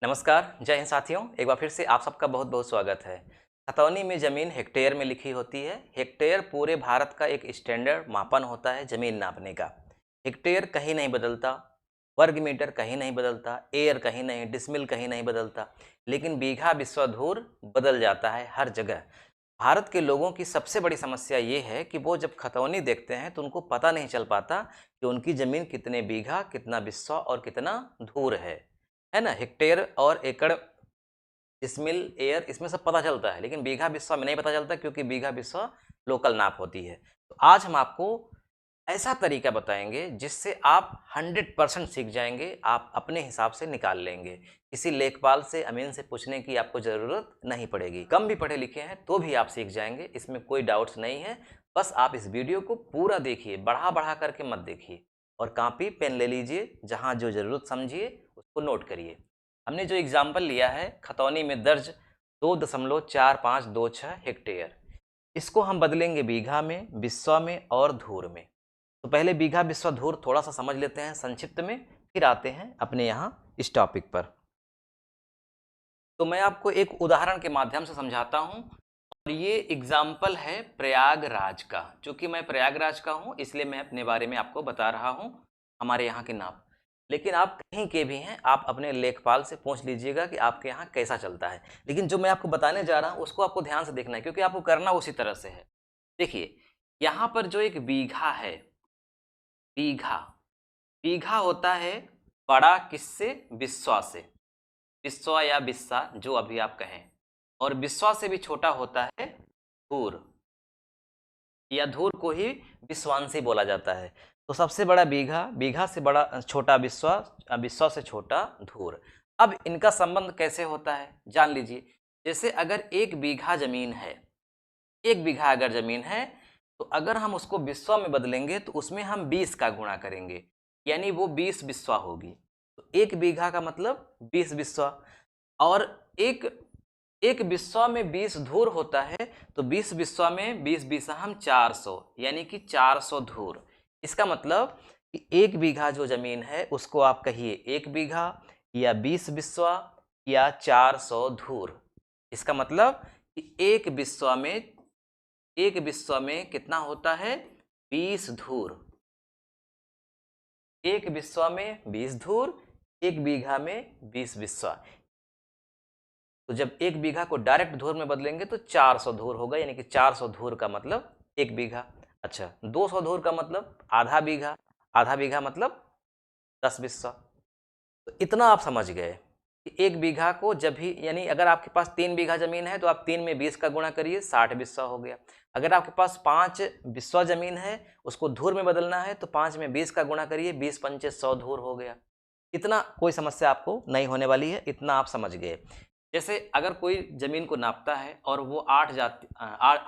नमस्कार, जय हिंद साथियों। एक बार फिर से आप सबका बहुत बहुत स्वागत है। खतौनी में ज़मीन हेक्टेयर में लिखी होती है। हेक्टेयर पूरे भारत का एक स्टैंडर्ड मापन होता है ज़मीन नापने का। हेक्टेयर कहीं नहीं बदलता, वर्ग मीटर कहीं नहीं बदलता, एयर कहीं नहीं, डिसमिल कहीं नहीं बदलता, लेकिन बीघा बिस्वाधूर बदल जाता है हर जगह। भारत के लोगों की सबसे बड़ी समस्या ये है कि वो जब खतौनी देखते हैं तो उनको पता नहीं चल पाता कि उनकी ज़मीन कितने बीघा, कितना बिस्वा और कितना धूर है ना? हेक्टेयर और एकड़, डिसमिल, एयर इसमें सब पता चलता है, लेकिन बीघा बिस्वा में नहीं पता चलता क्योंकि बीघा बिस्वा लोकल नाप होती है। तो आज हम आपको ऐसा तरीका बताएंगे जिससे आप 100% सीख जाएंगे, आप अपने हिसाब से निकाल लेंगे। किसी लेखपाल से, अमीन से पूछने की आपको ज़रूरत नहीं पड़ेगी। कम भी पढ़े लिखे हैं तो भी आप सीख जाएंगे, इसमें कोई डाउट्स नहीं है। बस आप इस वीडियो को पूरा देखिए, बढ़ा बढ़ा करके मत देखिए, और कॉपी पेन ले लीजिए, जहाँ जो ज़रूरत समझिए उसको नोट करिए। हमने जो एग्जाम्पल लिया है खतौनी में दर्ज 2.4526 हेक्टेयर, इसको हम बदलेंगे बीघा में, बिस्वा में और धूर में। तो पहले बीघा बिस्वा धूर थोड़ा सा समझ लेते हैं संक्षिप्त में, फिर आते हैं अपने यहाँ इस टॉपिक पर। तो मैं आपको एक उदाहरण के माध्यम से समझाता हूँ, और ये एग्जाम्पल है प्रयागराज का। चूंकि मैं प्रयागराज का हूँ इसलिए मैं अपने बारे में आपको बता रहा हूँ, हमारे यहाँ के नाप। लेकिन आप कहीं के भी हैं, आप अपने लेखपाल से पूछ लीजिएगा कि आपके यहाँ कैसा चलता है। लेकिन जो मैं आपको बताने जा रहा हूँ उसको आपको ध्यान से देखना है, क्योंकि आपको करना उसी तरह से है। देखिए, यहाँ पर जो एक बीघा है, बीघा, बीघा होता है बड़ा किससे? बिस्वा से। बिस्वा या बिस्सा, जो अभी आप कहें। और बिस्वा से भी छोटा होता है धूर, या धूर को ही बिस्वांशी बोला जाता है। तो सबसे बड़ा बीघा, बीघा से बड़ा छोटा बिस्वा, बिस्वा से छोटा धूर। अब इनका संबंध कैसे होता है जान लीजिए। जैसे अगर एक बीघा जमीन है, एक बीघा अगर जमीन है, तो अगर हम उसको बिस्वा में बदलेंगे तो उसमें हम 20 का गुणा करेंगे, यानी वो 20 बिस्वा होगी। तो एक बीघा का मतलब 20 बिस्वा। और एक एक बिस्वा में 20 धूर होता है, तो 20 बिस्वा में 20 बीसा हम 400, यानी कि 400 धूर। इसका मतलब कि एक बीघा जो जमीन है उसको आप कहिए एक बीघा, या 20 बिस्वा, या 400 धूर। इसका मतलब कि एक बिस्वा में कितना होता है? 20 धूर। एक बिस्वा में 20 धूर, एक बीघा में 20 बिस्वा। तो जब एक बीघा को डायरेक्ट धूर में बदलेंगे तो 400 धूर होगा, यानी कि 400 धूर का मतलब एक बीघा। अच्छा, 200 धूर का मतलब आधा बीघा, आधा बीघा मतलब 10 बिस्सा। तो इतना आप समझ गए कि एक बीघा को जब भी, यानी अगर आपके पास 3 बीघा जमीन है तो आप 3 में 20 का गुणा करिए, 60 बिस्सा हो गया। अगर आपके पास 5 बिस्वा जमीन है, उसको धूर में बदलना है तो 5 में 20 का गुणा करिए, 20 पंचे 100 धूर हो गया। इतना कोई समस्या आपको नहीं होने वाली है, इतना आप समझ गए। जैसे अगर कोई जमीन को नापता है और वो आ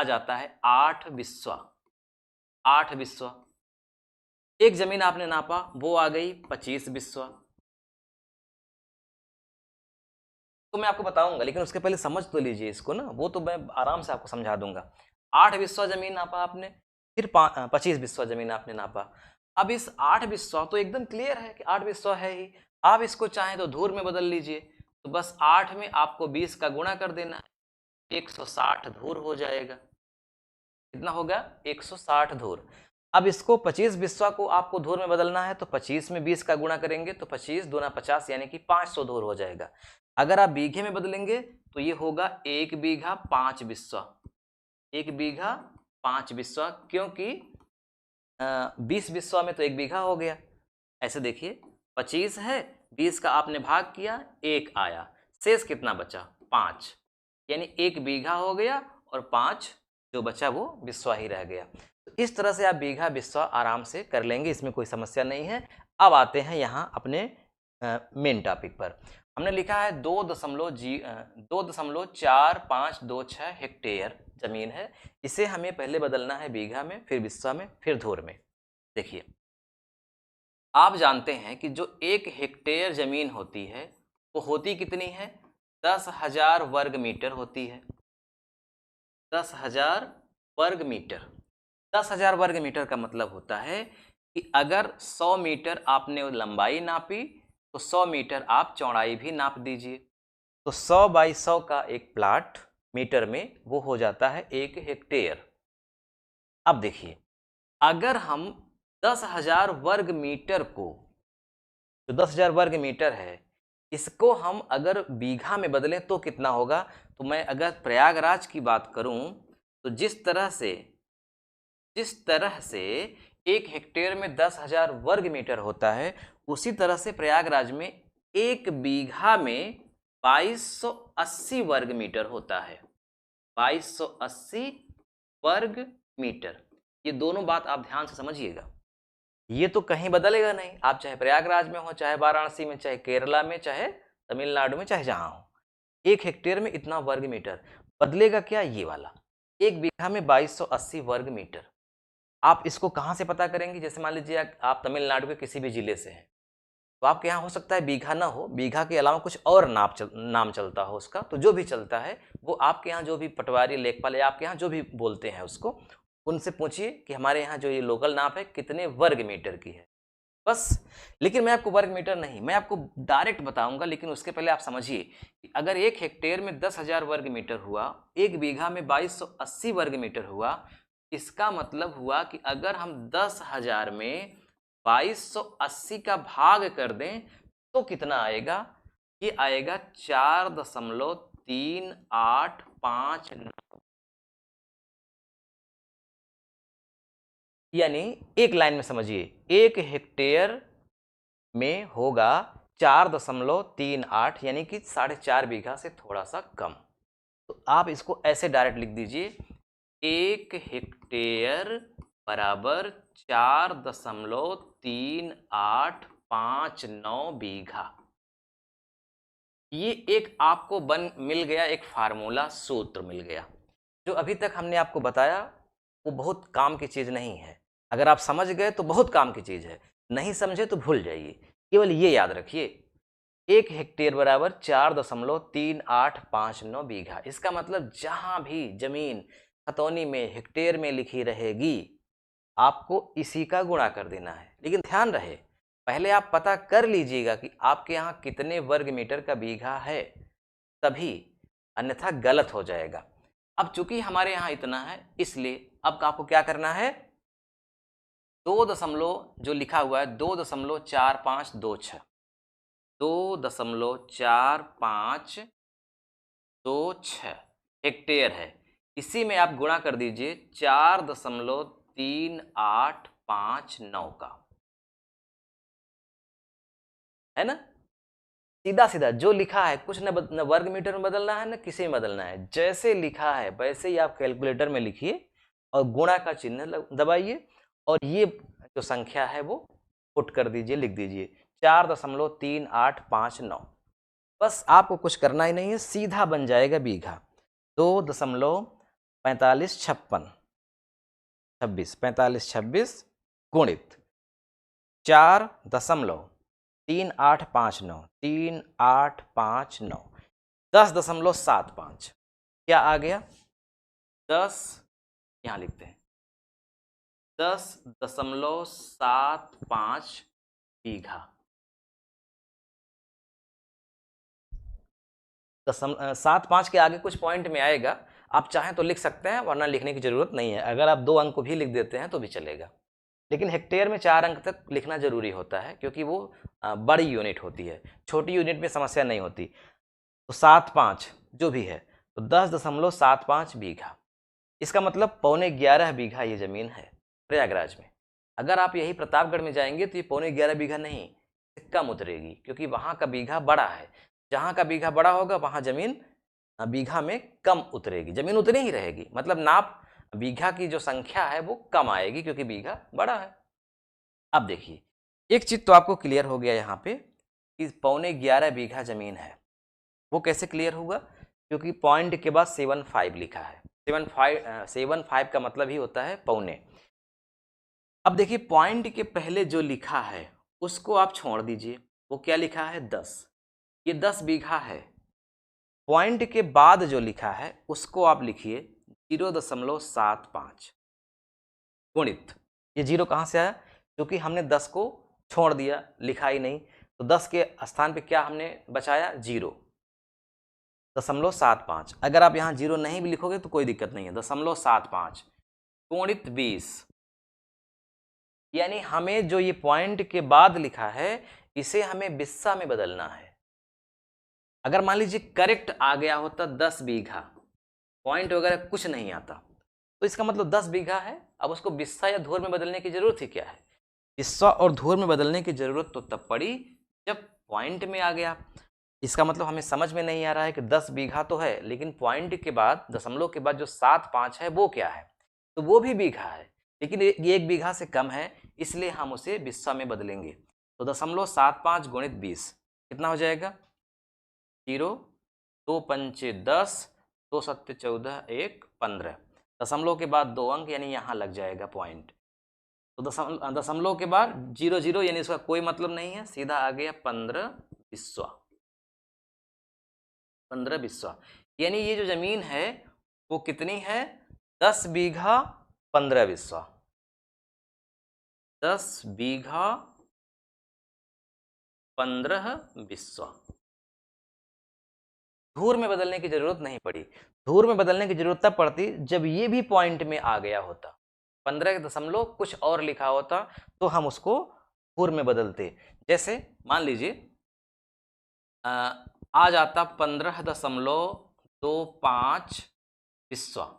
जाता है 8 बिस्वा, 8 बिस्वा। एक जमीन आपने नापा, वो आ गई 25 बिस्वा। तो मैं आपको बताऊंगा, लेकिन उसके पहले समझ तो लीजिए इसको ना, वो तो मैं आराम से आपको समझा दूंगा। 8 बिस्वा जमीन नापा आपने, फिर 25 बिस्वा जमीन आपने नापा। अब इस 8 बिस्वा तो एकदम क्लियर है कि 8 बिस्वा है ही। आप इसको चाहें तो धूर में बदल लीजिए, तो बस 8 में आपको 20 का गुणा कर देना है, 160 धूर हो जाएगा। कितना होगा? 160 धूर। अब इसको 25 बिस्वा को आपको धूर में बदलना है, तो 25 में 20 का गुणा करेंगे तो 25 दूना 50, यानी कि 500 धूर हो जाएगा। अगर आप बीघे में बदलेंगे तो ये होगा 1 बीघा 5 बिस्वा। 1 बीघा 5 बिस्वा, क्योंकि 20 बिस्वा में तो 1 बीघा हो गया। ऐसे देखिए, 25 है, 20 का आपने भाग किया, 1 आया, शेष कितना बचा? 5, यानी 1 बीघा हो गया और 5 जो बचा वो बिस्वा ही रह गया। तो इस तरह से आप बीघा बिस्वा आराम से कर लेंगे, इसमें कोई समस्या नहीं है। अब आते हैं यहाँ अपने मेन टॉपिक पर। हमने लिखा है 2.4526 हेक्टेयर जमीन है। इसे हमें पहले बदलना है बीघा में, फिर बिस्वा में, फिर धूर में। देखिए, आप जानते हैं कि जो 1 हेक्टेयर जमीन होती है वो होती कितनी है? 10,000 वर्ग मीटर होती है। 10,000 वर्ग मीटर। 10,000 वर्ग मीटर का मतलब होता है कि अगर 100 मीटर आपने लंबाई नापी तो 100 मीटर आप चौड़ाई भी नाप दीजिए। तो 100 बाई 100 का एक प्लाट मीटर में वो हो जाता है 1 हेक्टेयर। अब देखिए, अगर हम 10,000 वर्ग मीटर को, जो 10,000 वर्ग मीटर है, इसको हम अगर बीघा में बदलें तो कितना होगा? तो मैं अगर प्रयागराज की बात करूं तो जिस तरह से 1 हेक्टेयर में 10,000 वर्ग मीटर होता है, उसी तरह से प्रयागराज में 1 बीघा में 2280 वर्ग मीटर होता है। 2280 वर्ग मीटर। ये दोनों बात आप ध्यान से समझिएगा। ये तो कहीं बदलेगा नहीं, आप चाहे प्रयागराज में हो, चाहे वाराणसी में, चाहे केरला में, चाहे तमिलनाडु में, चाहे जहां हो, 1 हेक्टेयर में इतना वर्ग मीटर। बदलेगा क्या? ये वाला 1 बीघा में 2280 वर्ग मीटर। आप इसको कहाँ से पता करेंगे? जैसे मान लीजिए आप तमिलनाडु के किसी भी जिले से हैं, तो आपके यहाँ हो सकता है बीघा ना हो, बीघा के अलावा कुछ और नाम चलता हो उसका। तो जो भी चलता है वो आपके यहाँ जो भी पटवारी, लेखपाल या आपके यहाँ जो भी बोलते हैं उसको, उनसे पूछिए कि हमारे यहाँ जो ये लोकल नाप है कितने वर्ग मीटर की है, बस। लेकिन मैं आपको वर्ग मीटर नहीं, मैं आपको डायरेक्ट बताऊंगा। लेकिन उसके पहले आप समझिए कि अगर 1 हेक्टेयर में 10,000 वर्ग मीटर हुआ, 1 बीघा में 2280 वर्ग मीटर हुआ, इसका मतलब हुआ कि अगर हम 10,000 में 2280 का भाग कर दें तो कितना आएगा? ये आएगा 4.3859। यानी एक लाइन में समझिए, 1 हेक्टेयर में होगा 4.38, यानी कि 4.5 बीघा से थोड़ा सा कम। तो आप इसको ऐसे डायरेक्ट लिख दीजिए, 1 हेक्टेयर बराबर 4.3859 बीघा। ये एक आपको मिल गया, एक फार्मूला, सूत्र मिल गया। जो अभी तक हमने आपको बताया वो बहुत काम की चीज़ नहीं है। अगर आप समझ गए तो बहुत काम की चीज़ है, नहीं समझे तो भूल जाइए। केवल ये याद रखिए, 1 हेक्टेयर बराबर 4.3859 बीघा। इसका मतलब जहाँ भी जमीन खतौनी में हेक्टेयर में लिखी रहेगी, आपको इसी का गुणा कर देना है। लेकिन ध्यान रहे, पहले आप पता कर लीजिएगा कि आपके यहाँ कितने वर्ग मीटर का बीघा है, तभी, अन्यथा गलत हो जाएगा। अब चूंकि हमारे यहाँ इतना है, इसलिए अब आपको क्या करना है, 2 दशमलव जो लिखा हुआ है 2.4526, 2.4526 हेक्टेयर है, इसी में आप गुणा कर दीजिए 4.3859 का, है ना? सीधा सीधा जो लिखा है, कुछ न वर्ग मीटर में बदलना है, न किसी में बदलना है। जैसे लिखा है वैसे ही आप कैलकुलेटर में लिखिए और गुणा का चिन्ह दबाइए, और ये जो संख्या है वो पुट कर दीजिए, लिख दीजिए 4.3859। बस आपको कुछ करना ही नहीं है, सीधा बन जाएगा बीघा। 2.4526 गुणित 4.3859 10.75, क्या आ गया? 10, यहाँ लिखते हैं 10.75 बीघा। 75 के आगे कुछ पॉइंट में आएगा, आप चाहें तो लिख सकते हैं, वरना लिखने की जरूरत नहीं है। अगर आप 2 अंक भी लिख देते हैं तो भी चलेगा, लेकिन हेक्टेयर में 4 अंक तक लिखना जरूरी होता है, क्योंकि वो बड़ी यूनिट होती है, छोटी यूनिट में समस्या नहीं होती। तो 75 जो भी है, तो 10.75 बीघा। इसका मतलब 11.25 बीघा ये जमीन है प्रयागराज में। अगर आप यही प्रतापगढ़ में जाएंगे तो ये 11.25 बीघा नहीं, कम उतरेगी, क्योंकि वहाँ का बीघा बड़ा है। जहाँ का बीघा बड़ा होगा वहाँ जमीन बीघा में कम उतरेगी, जमीन उतनी ही रहेगी, मतलब नाप बीघा की जो संख्या है वो कम आएगी, क्योंकि बीघा बड़ा है। अब देखिए, एक चीज तो आपको क्लियर हो गया यहाँ पे कि 11.25 बीघा जमीन है। वो कैसे क्लियर होगा? क्योंकि पॉइंट के बाद 75 लिखा है। 75 का मतलब ही होता है पौने। अब देखिए, पॉइंट के पहले जो लिखा है उसको आप छोड़ दीजिए, वो क्या लिखा है? 10। ये 10 बीघा है। पॉइंट के बाद जो लिखा है उसको आप लिखिए 0.75 गुणित, ये 0 कहाँ से आया? क्योंकि हमने 10 को छोड़ दिया, लिखा ही नहीं, तो 10 के स्थान पे क्या हमने बचाया, 0.75। अगर आप यहाँ 0 नहीं भी लिखोगे तो कोई दिक्कत नहीं है, 0.75 गुणित 20, यानी हमें जो ये पॉइंट के बाद लिखा है इसे हमें बिस्सा में बदलना है। अगर मान लीजिए करेक्ट आ गया होता 10 बीघा, पॉइंट वगैरह कुछ नहीं आता, तो इसका मतलब 10 बीघा है। अब उसको बिस्सा या धूर में बदलने की जरूरत ही क्या है? बिस्सा और धूर में बदलने की जरूरत तो तब पड़ी जब पॉइंट में आ गया। इसका मतलब हमें समझ में नहीं आ रहा है कि 10 बीघा तो है, लेकिन पॉइंट के बाद, दशमलव के बाद जो 7.5 है वो क्या है? तो वो भी बीघा है, लेकिन ये 1 बीघा से कम है, इसलिए हम उसे बिस्सा में बदलेंगे। तो 0.75 गुणित 20 कितना हो जाएगा? 0, 2 पंचे 10, 2 सत्ते 14, 1 15। दशमलव के बाद 2 अंक यानी यहाँ लग जाएगा पॉइंट। तो दशमलव के बाद 00 यानी इसका कोई मतलब नहीं है, सीधा आ गया 15 बिस्वा। 15 बिस्वा यानी ये जो जमीन है वो कितनी है? 10 बीघा 15 बिस्वा। 10 बीघा 15 बिस्वा। धूर में बदलने की जरूरत नहीं पड़ी। धूर में बदलने की जरूरत तब पड़ती जब ये भी पॉइंट में आ गया होता, 15 दशमलव कुछ और लिखा होता, तो हम उसको धूर में बदलते। जैसे मान लीजिए आ जाता 15.25 बिस्वा।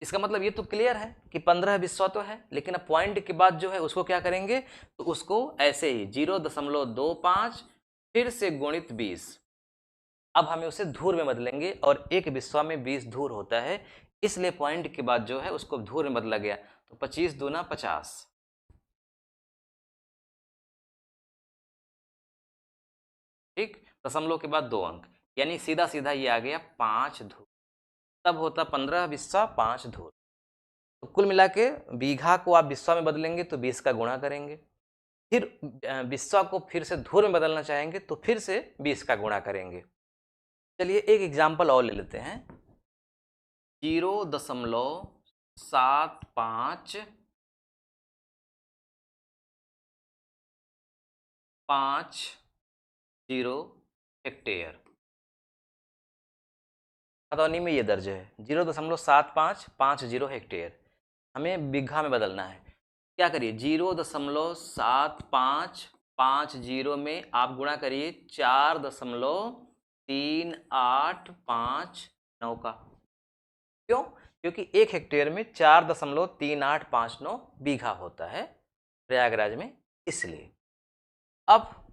इसका मतलब ये तो क्लियर है कि 15 बिस्वा तो है, लेकिन अब पॉइंट के बाद जो है उसको क्या करेंगे? तो उसको ऐसे ही 0.25 फिर से गुणित 20। अब हमें उसे धूर में बदलेंगे, और 1 बिस्वा में 20 धूर होता है, इसलिए पॉइंट के बाद जो है उसको धूर में बदला गया। तो 25 दूना 50, ठीक। दशमलव के बाद 2 अंक, यानी सीधा सीधा ये आ गया 5 धूर। तब होता 15 बिस्वा 5 धूर। तो कुल मिला के बीघा को आप बिस्वा में बदलेंगे तो 20 का गुणा करेंगे, फिर बिस्वा को फिर से धूर में बदलना चाहेंगे तो फिर से 20 का गुणा करेंगे। चलिए एक एग्जाम्पल और ले लेते हैं। 0.75 50 हेक्टेयर। खतौनी में ये दर्ज है 0.7550 हेक्टेयर। हमें बीघा में बदलना है। क्या करिए, 0.7550 में आप गुणा करिए 4.3859 का। क्यों? क्योंकि 1 हेक्टेयर में 4.3859 बीघा होता है प्रयागराज में, इसलिए। अब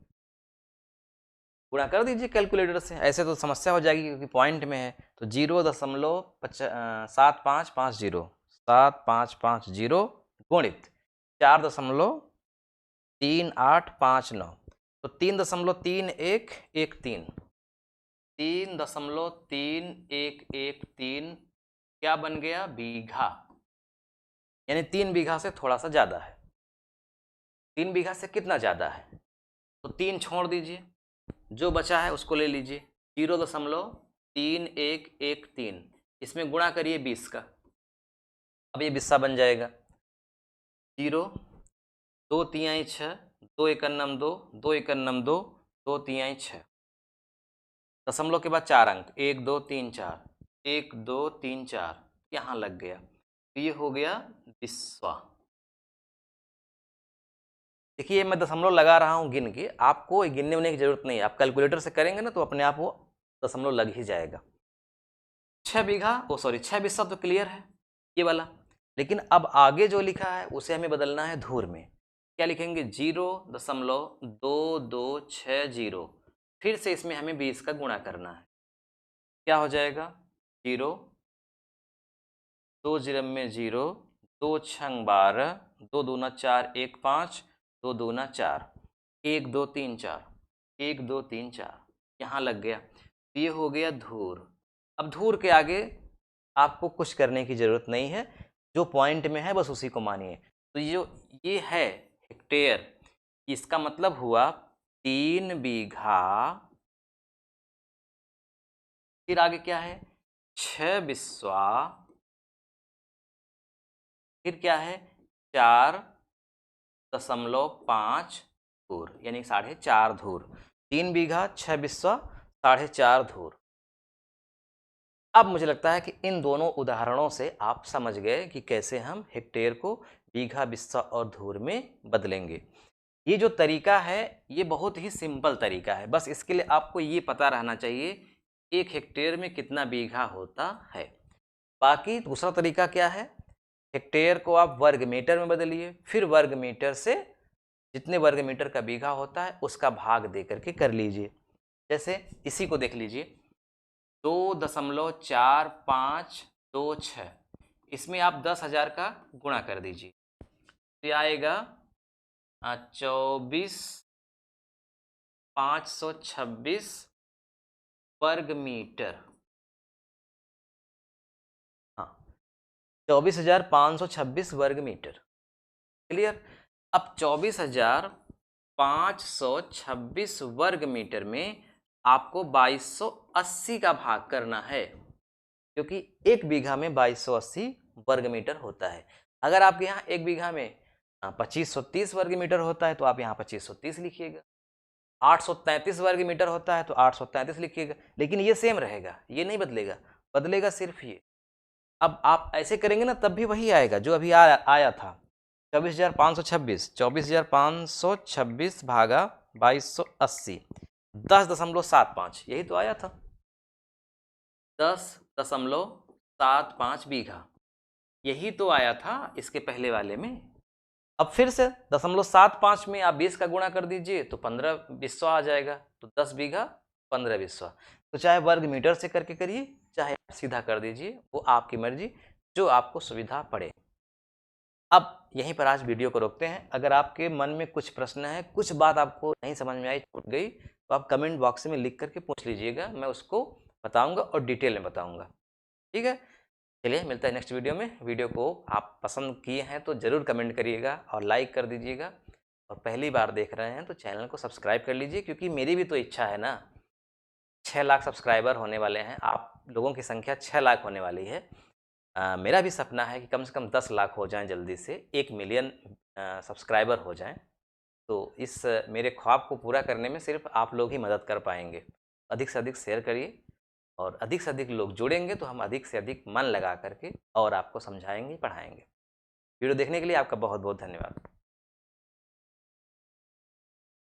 गुणा कर दीजिए कैलकुलेटर से, ऐसे तो समस्या हो जाएगी क्योंकि पॉइंट में है। तो 0.7550 गुणित 4.3859, तो 3.3113, 3.3113 क्या बन गया? बीघा। यानी 3 बीघा से थोड़ा सा ज्यादा है। 3 बीघा से कितना ज्यादा है? तो 3 छोड़ दीजिए, जो बचा है उसको ले लीजिए। 0.3113, इसमें गुणा करिए 20 का, अब ये बिस्सा बन जाएगा। 0, 2 तिहाई 6, 2 एकन्नम 2, 2 एकन्नम 2, 2 तिहाई 6। दशमलव के बाद 4 अंक, 1 2 3 4, 1 2 3 4 यहाँ लग गया। तो ये हो गया बिस्वा। देखिए मैं दशमलव लगा रहा हूँ गिन के, आपको गिनने उनने की जरूरत नहीं है। आप कैलकुलेटर से करेंगे ना तो अपने आप वो दशमलव लग ही जाएगा। 6 बीघा, ओ सॉरी 6 बिस्सा तो क्लियर है ये वाला, लेकिन अब आगे जो लिखा है उसे हमें बदलना है धूर में। क्या लिखेंगे? 0.2260, फिर से इसमें हमें 20 का गुणा करना है। क्या हो जाएगा? 0, 2 जीरो में 0, 2 छंग 12, 2 दूना 4, 1 5, 2 दूना 4, 1 2 3 4, 1 2 3 4 यहाँ लग गया। तो ये हो गया धूर। अब धूर के आगे आपको कुछ करने की जरूरत नहीं है, जो पॉइंट में है बस उसी को मानिए। तो ये है हेक्टेयर, इसका मतलब हुआ 3 बीघा, फिर आगे क्या है? 6 बिस्वा, फिर क्या है? 4.5 धूर, यानी 4.5 धूर। 3 बीघा 6 बिस्वा 4.5 धूर। अब मुझे लगता है कि इन दोनों उदाहरणों से आप समझ गए कि कैसे हम हेक्टेयर को बीघा, बिस्सा और धूर में बदलेंगे। ये जो तरीका है ये बहुत ही सिंपल तरीका है, बस इसके लिए आपको ये पता रहना चाहिए 1 हेक्टेयर में कितना बीघा होता है। बाकी दूसरा तरीका क्या है, हेक्टेयर को आप वर्ग मीटर में बदलिए, फिर वर्ग मीटर से जितने वर्ग मीटर का बीघा होता है उसका भाग दे करके कर लीजिए। जैसे इसी को देख लीजिए, 2.4526, इसमें आप 10,000 का गुणा कर दीजिए, तो आएगा 24,526 वर्ग मीटर। हाँ, 24,526 वर्ग मीटर। क्लियर। अब 24,526 वर्ग मीटर में आपको 2280 का भाग करना है, क्योंकि 1 बीघा में 2280 वर्ग मीटर होता है। अगर आपके यहाँ 1 बीघा में 2530 वर्ग मीटर होता है तो आप यहाँ 2530 लिखिएगा। 833 वर्ग मीटर होता है तो 833 लिखिएगा, लेकिन ये सेम रहेगा, ये नहीं बदलेगा, बदलेगा सिर्फ ये। अब आप ऐसे करेंगे ना तब भी वही आएगा जो अभी आया था, 24,526 भागा 2280, 10.75, यही तो आया था, 10.75 बीघा, यही तो आया था इसके पहले वाले में। अब फिर से 0.75 में आप 20 का गुणा कर दीजिए तो 15 बिस्वा आ जाएगा, तो 10 बीघा 15 बिस्वा। तो चाहे वर्ग मीटर से करके करिए, चाहे आप सीधा कर दीजिए, वो आपकी मर्जी, जो आपको सुविधा पड़े। अब यहीं पर आज वीडियो को रोकते हैं। अगर आपके मन में कुछ प्रश्न है, कुछ बात आपको नहीं समझ में आई, छूट गई, तो आप कमेंट बॉक्स में लिख करके पूछ लीजिएगा, मैं उसको बताऊंगा और डिटेल में बताऊंगा। ठीक है, चलिए मिलता है नेक्स्ट वीडियो में। वीडियो को आप पसंद किए हैं तो ज़रूर कमेंट करिएगा और लाइक कर दीजिएगा, और पहली बार देख रहे हैं तो चैनल को सब्सक्राइब कर लीजिए, क्योंकि मेरी भी तो इच्छा है ना, 6 लाख सब्सक्राइबर होने वाले हैं, आप लोगों की संख्या 6 लाख होने वाली है। मेरा भी सपना है कि कम से कम 10 लाख हो जाएं जल्दी से, 1 मिलियन सब्सक्राइबर हो जाएं। तो इस मेरे ख्वाब को पूरा करने में सिर्फ आप लोग ही मदद कर पाएंगे। अधिक से अधिक शेयर करिए, और अधिक से अधिक लोग जुड़ेंगे तो हम अधिक से अधिक मन लगा करके और आपको समझाएंगे, पढ़ाएंगे। वीडियो देखने के लिए आपका बहुत बहुत धन्यवाद।